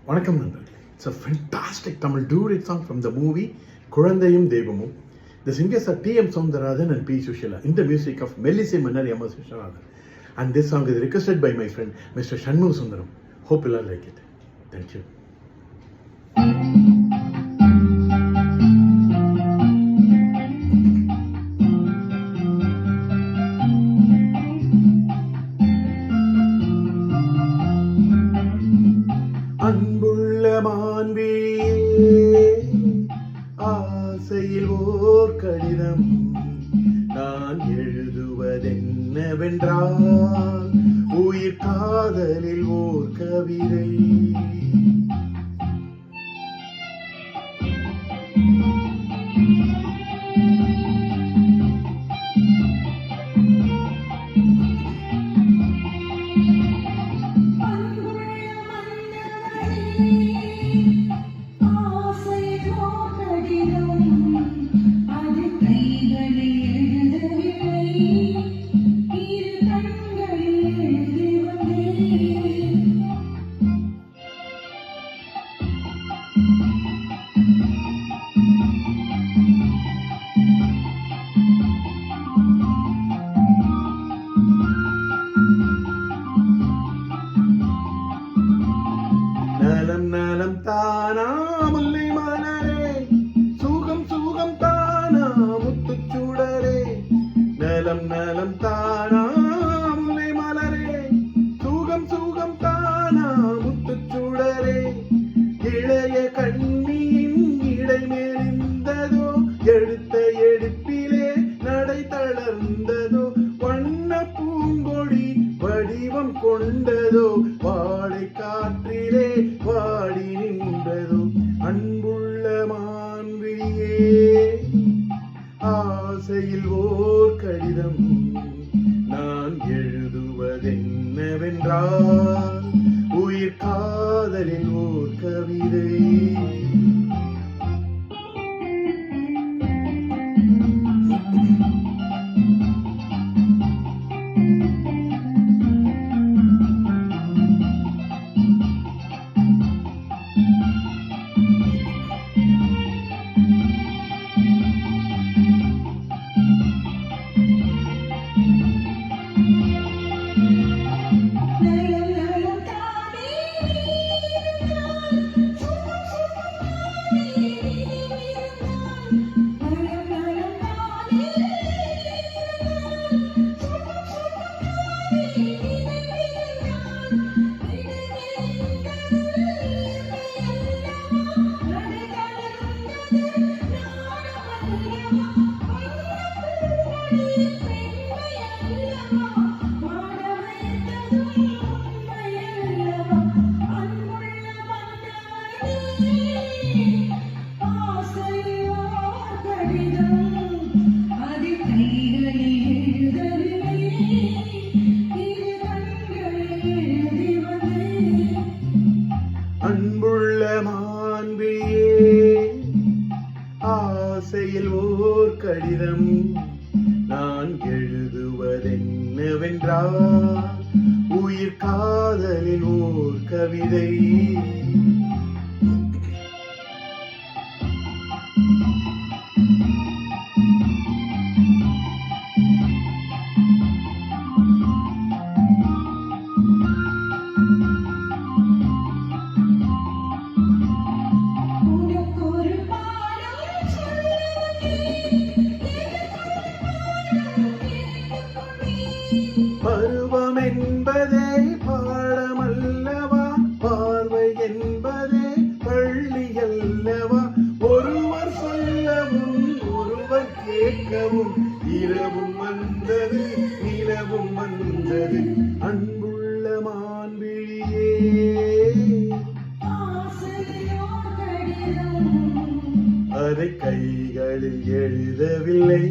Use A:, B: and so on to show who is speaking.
A: வணக்கம் நண்பர்களே. It's a fantastic Tamil duet song from the movie குழந்தையும் தெய்வமும். The singers are T.M. Soundararajan and P. Sushila in the music of Melissy Mannar M.S. Vishwanathan. And this song is requested by my friend Mr. Shanmugh Sundaram. Hope you all like it. Thank you. அன்புள்ள மான்விழியே, ஆசையில் ஓர் கடிதம் நான் எழுதுவதென்னவென்றால் உயிர் காதலில் ஓர் கவிதை. நலம் நலம் தானா முல்லை மலரே, சுகம் சுகம் தானா முத்துச்சுடரே. நலம் நலம் தானா முல்லை மலரே, சுகம் சுகம் தானா முத்துச்சுடரே. இளைய கண்ணியின் இடை மெலிந்ததோ, எடுத்த எடுப்பிலே நடை தளர்ந்ததோ. வண்ண பூங்கொடி வடிவம் கொண்டதோ, வாடை காற்றிலே வாடி நின்றதோ. அன்புள்ள மான்விழியே, ஆசையில் ஓர் கடிதம் நான் எழுதுவதென்னவென்றால் உயிர் காதலில் ஓர் கவிதை. அன்புள்ள மான்விழியே, ஆசையில் ஓர் கடிதம் நான் எழுதுவதென்னவென்றால் உயிர் காதலில் ஓர் கவிதை. பருவம் என்பதே பாடமல்லவா, பார்வை என்பதே பள்ளி அல்லவா. ஒருவர் சொல்லவும் ஒருவர் கேட்கவும் இரவும் வந்தது நிலவும் வந்தது. அன்புள்ள மான்விழியே, அதை கைகளில் எழுதவில்லை,